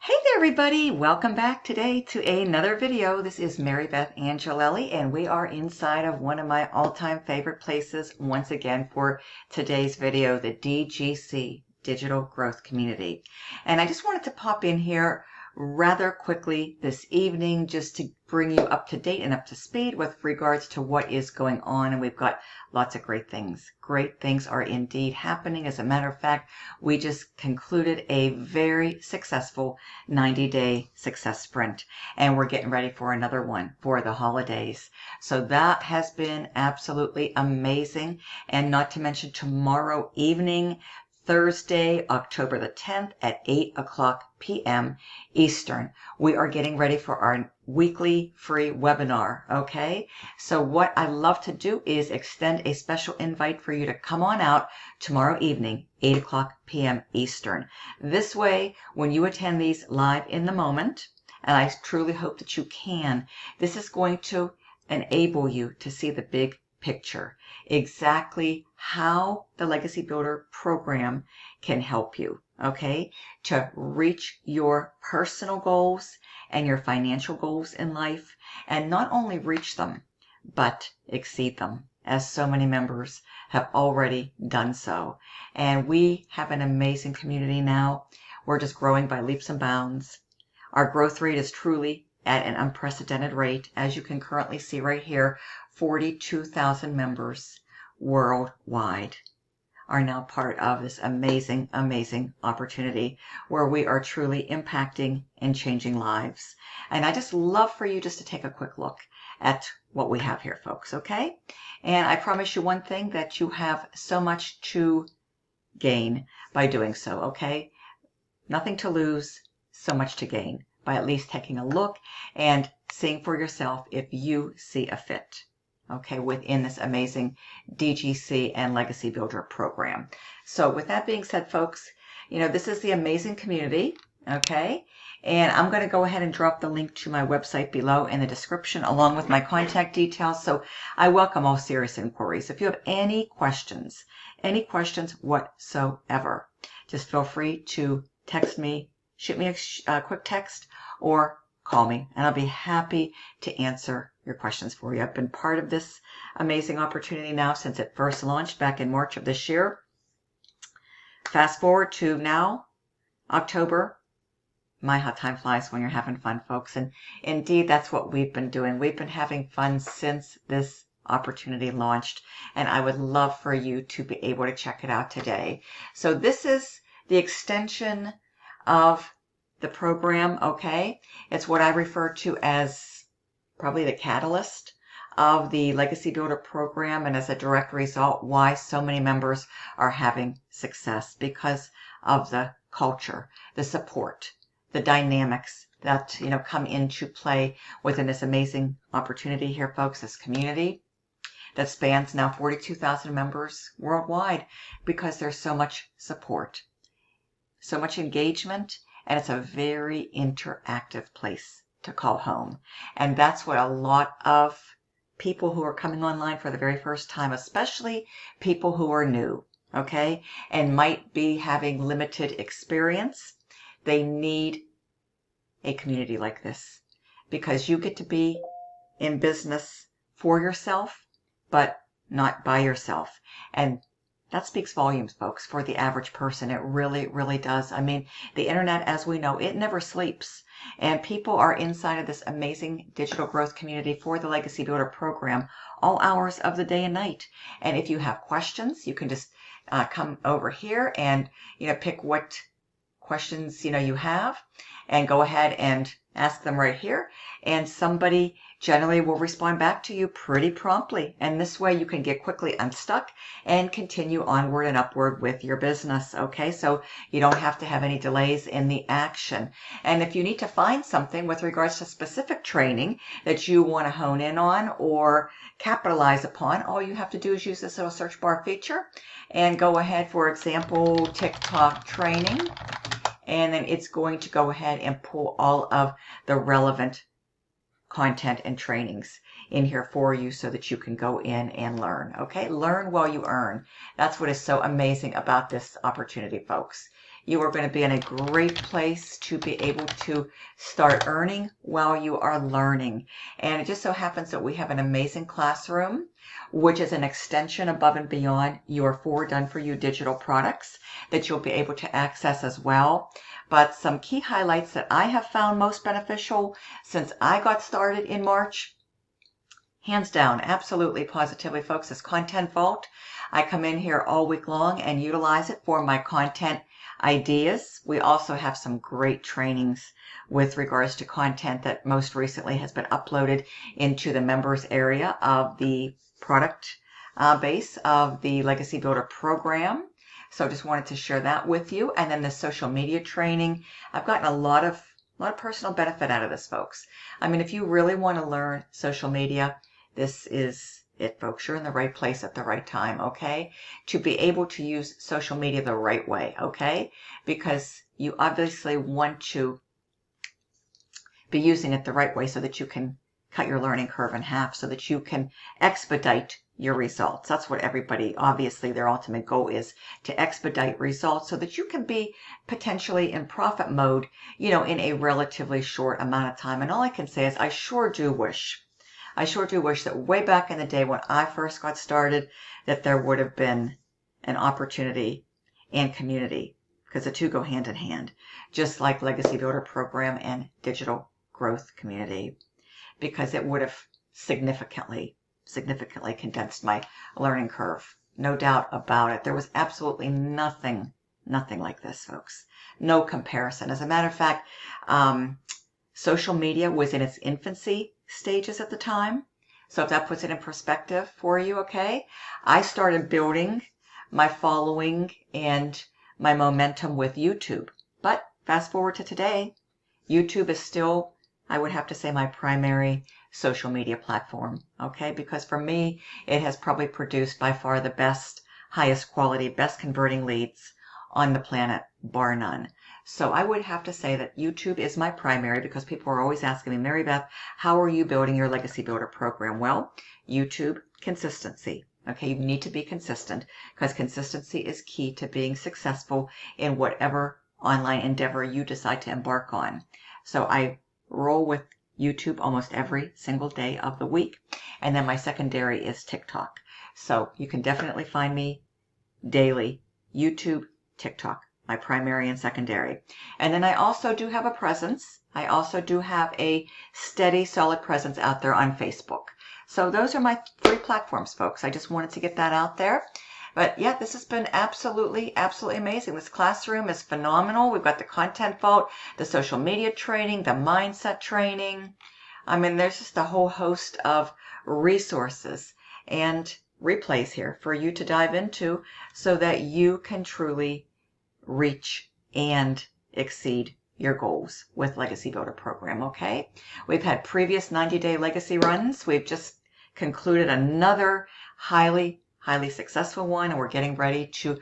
Hey there, everybody. Welcome back today to another video. This is Marybeth Angelelli, and we are inside of one of my all-time favorite places once again for today's video, the DGC, Digital Growth Community. And I just wanted to pop in here rather quickly this evening just to bring you up to date and up to speed with regards to what is going on. And we've got lots of great things. Great things are indeed happening. As a matter of fact, we just concluded a very successful 90-day success sprint, and we're getting ready for another one for the holidays. So that has been absolutely amazing. And not to mention tomorrow evening, Thursday, October the 10th at 8 p.m. Eastern. We are getting ready for our weekly free webinar, okay? So what I love to do is extend a special invite for you to come on out tomorrow evening, 8 p.m. Eastern. This way, when you attend these live in the moment, and I truly hope that you can, this is going to enable you to see the big picture, exactly how the Legacy Builder program can help you, okay, to reach your personal goals and your financial goals in life, and not only reach them, but exceed them, as so many members have already done so. And we have an amazing community now. We're just growing by leaps and bounds. Our growth rate is truly at an unprecedented rate. As you can currently see right here, 42,000 members worldwide are now part of this amazing, amazing opportunity where we are truly impacting and changing lives. And I just love for you just to take a quick look at what we have here, folks, okay? And I promise you one thing, that you have so much to gain by doing so, okay? Nothing to lose, so much to gain by at least taking a look and seeing for yourself if you see a fit, okay, within this amazing DGC and Legacy Builder program. So with that being said, folks, you know, this is the amazing community, okay? And I'm going to go ahead and drop the link to my website below in the description along with my contact details. So I welcome all serious inquiries. If you have any questions whatsoever, just feel free to text me, shoot me a quick text, or call me, and I'll be happy to answer your questions for you. I've been part of this amazing opportunity now since it first launched back in March of this year. Fast forward to now, October. My, how time flies when you're having fun, folks. And indeed, that's what we've been doing. We've been having fun since this opportunity launched, and I would love for you to be able to check it out today. So this is the extension of the program, okay? It's what I refer to as probably the catalyst of the Legacy Builder program, and as a direct result, why so many members are having success, because of the culture, the support, the dynamics that, you know, come into play within this amazing opportunity here, folks, this community that spans now 42,000 members worldwide, because there's so much support, so much engagement, and it's a very interactive place to call home. And that's what a lot of people who are coming online for the very first time, especially people who are new, okay, and might be having limited experience, they need a community like this, because you get to be in business for yourself, but not by yourself. And that speaks volumes, folks, for the average person. It really, really does. I mean, the internet, as we know, it never sleeps. And people are inside of this amazing digital growth community for the Legacy Builder program all hours of the day and night. And if you have questions, you can just come over here and, you know, pick what questions, you know, you have, and go ahead and ask them right here. And somebody generally will respond back to you pretty promptly. And this way you can get quickly unstuck and continue onward and upward with your business. Okay, so you don't have to have any delays in the action. And if you need to find something with regards to specific training that you want to hone in on or capitalize upon, all you have to do is use this little search bar feature and go ahead, for example, TikTok training. And then it's going to go ahead and pull all of the relevant content and trainings in here for you so that you can go in and learn. Okay, learn while you earn. That's what is so amazing about this opportunity, folks. you are going to be in a great place to be able to start earning while you are learning. And it just so happens that we have an amazing classroom, which is an extension above and beyond your 4 done-for-you digital products that you'll be able to access as well. But some key highlights that I have found most beneficial since I got started in March, hands down, absolutely, positively, folks, is Content Vault. I come in here all week long and utilize it for my content ideas. We also have some great trainings with regards to content that most recently has been uploaded into the members area of the product base of the Legacy Builder program. So just wanted to share that with you. And then the social media training. I've gotten a lot of personal benefit out of this, folks. I mean, if you really want to learn social media, this is it, folks. You're in the right place at the right time, okay? To be able to use social media the right way, okay? Because you obviously want to be using it the right way so that you can cut your learning curve in half, so that you can expedite your results. That's what everybody, obviously, their ultimate goal is, to expedite results so that you can be potentially in profit mode, in a relatively short amount of time. And all I can say is I sure do wish that way back in the day when I first got started, that there would have been an opportunity and community, because the two go hand in hand, just like Legacy Builder Program and Digital Growth Community, because it would have significantly condensed my learning curve. No doubt about it. There was absolutely nothing like this, folks. No comparison. As a matter of fact, social media was in its infancy stages at the time. So if that puts it in perspective for you, okay? I started building my following and my momentum with YouTube. But fast forward to today, YouTube is still, I would have to say, my primary social media platform, okay? Because for me, it has probably produced by far the best, highest quality, best converting leads on the planet, bar none. So I would have to say that YouTube is my primary, because people are always asking me, Marybeth, how are you building your Legacy Builder program? Well, YouTube, consistency. Okay, you need to be consistent, because consistency is key to being successful in whatever online endeavor you decide to embark on. So I roll with YouTube almost every single day of the week. And then my secondary is TikTok. So you can definitely find me daily, YouTube, TikTok, my primary and secondary. And then I also do have a presence. I also do have a steady, solid presence out there on Facebook. So those are my 3 platforms, folks. I just wanted to get that out there. But yeah, this has been absolutely amazing. This classroom is phenomenal. We've got the Content Vault, the social media training, the mindset training. I mean, there's just a whole host of resources and replays here for you to dive into so that you can truly reach and exceed your goals with Legacy Builder program, okay? We've had previous 90-day legacy runs. We've just concluded another highly successful one, and we're getting ready to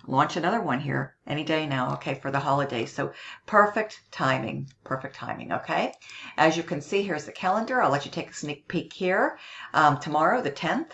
launch another one here any day now, okay, for the holidays. So perfect timing, okay? As you can see, here's the calendar. I'll let you take a sneak peek here. Tomorrow, the 10th,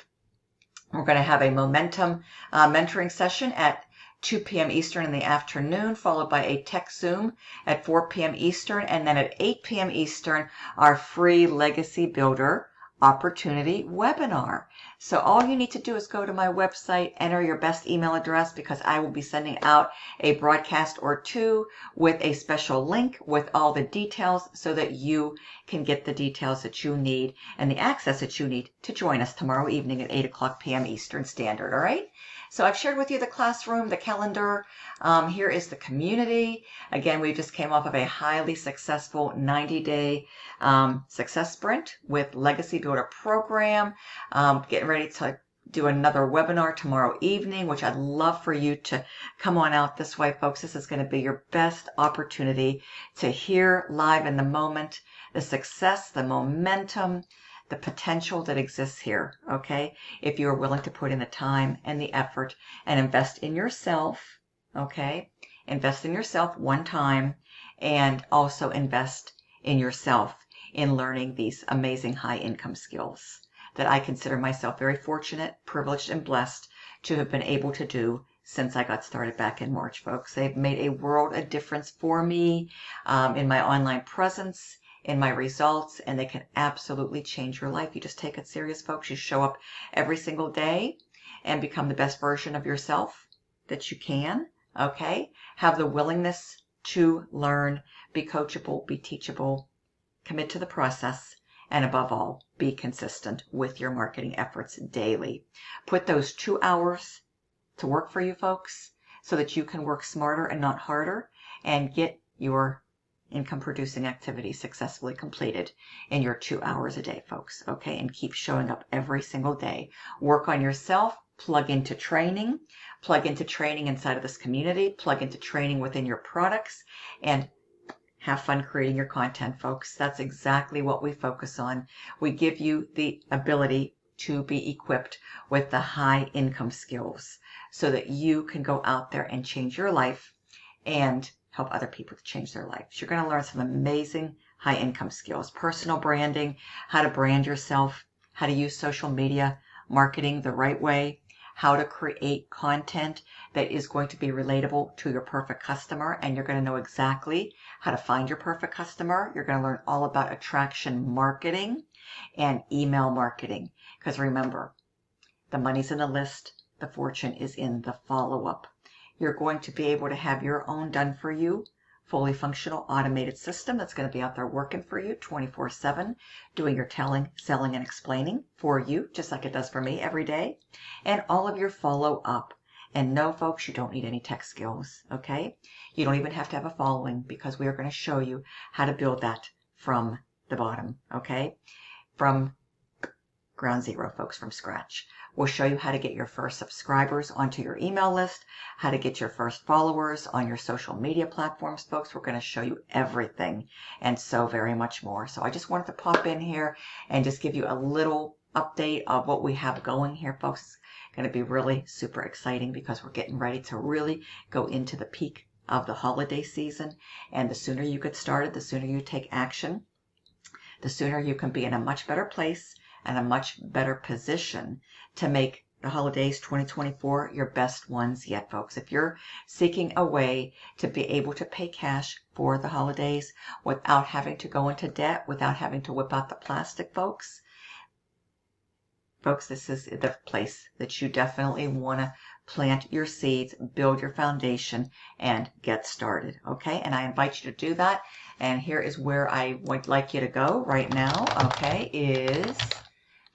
we're going to have a momentum mentoring session at 2 p.m. Eastern in the afternoon, followed by a tech Zoom at 4 p.m. Eastern, and then at 8 p.m. Eastern, our free Legacy Builder opportunity webinar. So all you need to do is go to my website, enter your best email address, because I will be sending out a broadcast or 2 with a special link with all the details so that you can get the details that you need and the access that you need to join us tomorrow evening at 8 o'clock p.m. Eastern Standard, all right? So I've shared with you the classroom, the calendar. Here is the community. Again, we just came off of a highly successful 90-day success sprint with Legacy Builder program. Getting ready to do another webinar tomorrow evening, which I'd love for you to come on out this way, folks. This is going to be your best opportunity to hear live in the moment the success, the momentum, the potential that exists here, okay? If you are willing to put in the time and the effort and invest in yourself, okay? Invest in yourself one time, and also invest in yourself in learning these amazing high income skills that I consider myself very fortunate, privileged, and blessed to have been able to do since I got started back in March, folks. They've made a world of difference for me in my online presence, in my results, and they can absolutely change your life. You just take it serious, folks. You show up every single day and become the best version of yourself that you can, okay? Have the willingness to learn, be coachable, be teachable, commit to the process, and above all, be consistent with your marketing efforts daily. Put those 2 hours to work for you, folks, so that you can work smarter and not harder and get your income producing activity successfully completed in your 2 hours a day, folks. Okay, and keep showing up every single day. Work on yourself, plug into training inside of this community, plug into training within your products, and have fun creating your content, folks. That's exactly what we focus on. We give you the ability to be equipped with the high income skills so that you can go out there and change your life and help other people to change their lives. You're going to learn some amazing high income skills, personal branding, how to brand yourself, how to use social media marketing the right way, how to create content that is going to be relatable to your perfect customer, and you're going to know exactly how to find your perfect customer. You're going to learn all about attraction marketing and email marketing, because remember, the money's in the list, the fortune is in the follow-up. You're going to be able to have your own done for you, fully functional automated system that's going to be out there working for you 24/7, doing your telling, selling, and explaining for you, just like it does for me every day, and all of your follow-up. And no, folks, you don't need any tech skills, okay? You don't even have to have a following, because we are going to show you how to build that from the bottom, okay? From ground zero, folks, from scratch. We'll show you how to get your first subscribers onto your email list, how to get your first followers on your social media platforms, folks. We're going to show you everything and so very much more. So I just wanted to pop in here and just give you a little update of what we have going here, folks. It's going to be really super exciting because we're getting ready to really go into the peak of the holiday season. And the sooner you get started, the sooner you take action, the sooner you can be in a much better place and a much better position to make the holidays 2024 your best ones yet, folks. If you're seeking a way to be able to pay cash for the holidays without having to go into debt, without having to whip out the plastic, folks, this is the place that you definitely want to plant your seeds, build your foundation, and get started, okay? And I invite you to do that. And here is where I would like you to go right now, okay, is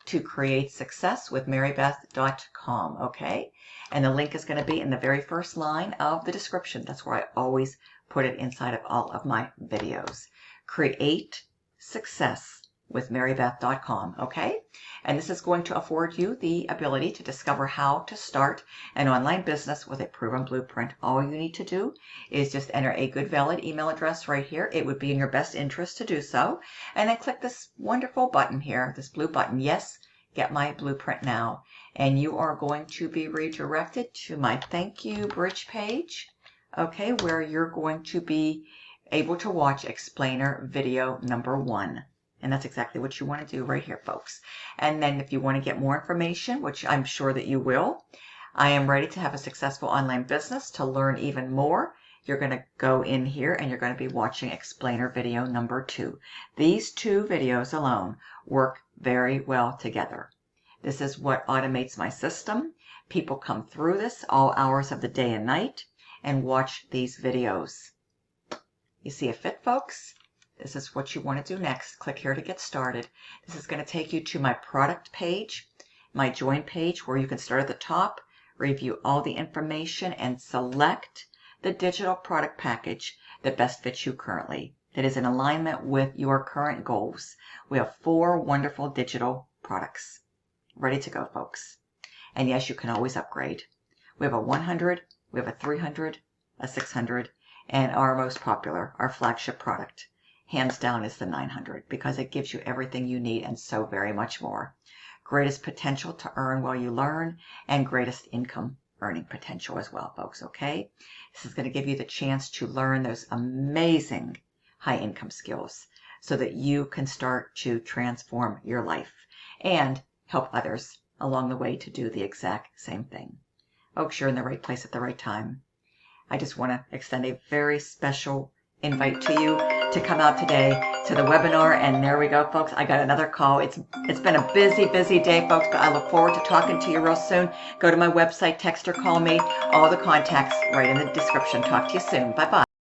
to create success with Marybeth.com, okay? And the link is going to be in the very first line of the description. That's where I always put it inside of all of my videos. Create success with Marybeth.com, okay? And this is going to afford you the ability to discover how to start an online business with a proven blueprint. All you need to do is just enter a good valid email address right here. It would be in your best interest to do so. And then click this wonderful button here, this blue button, yes, get my blueprint now. And you are going to be redirected to my thank you bridge page, okay, where you're going to be able to watch explainer video number 1. And that's exactly what you want to do right here, folks. And then if you want to get more information, which I'm sure that you will, I am ready to have a successful online business. To learn even more, you're going to go in here and you're going to be watching explainer video number 2. These 2 videos alone work very well together. This is what automates my system. People come through this all hours of the day and night and watch these videos. You see a fit, folks? This is what you want to do next. Click here to get started. This is going to take you to my product page, my join page, where you can start at the top, review all the information, and select the digital product package that best fits you currently, that is in alignment with your current goals. We have 4 wonderful digital products ready to go, folks. And yes, you can always upgrade. We have a 100, we have a 300, a 600, and our most popular, our flagship product, hands down, is the 900, because it gives you everything you need and so very much more. Greatest potential to earn while you learn, and greatest income earning potential as well, folks, okay? This is going to give you the chance to learn those amazing high income skills so that you can start to transform your life and help others along the way to do the exact same thing. Folks, you're in the right place at the right time. I just want to extend a very special invite to you to come out today to the webinar. And there we go, folks. I got another call. It's been a busy day, folks, but I look forward to talking to you real soon. Go to my website, text or call me. All the contacts right in the description. Talk to you soon. Bye-bye.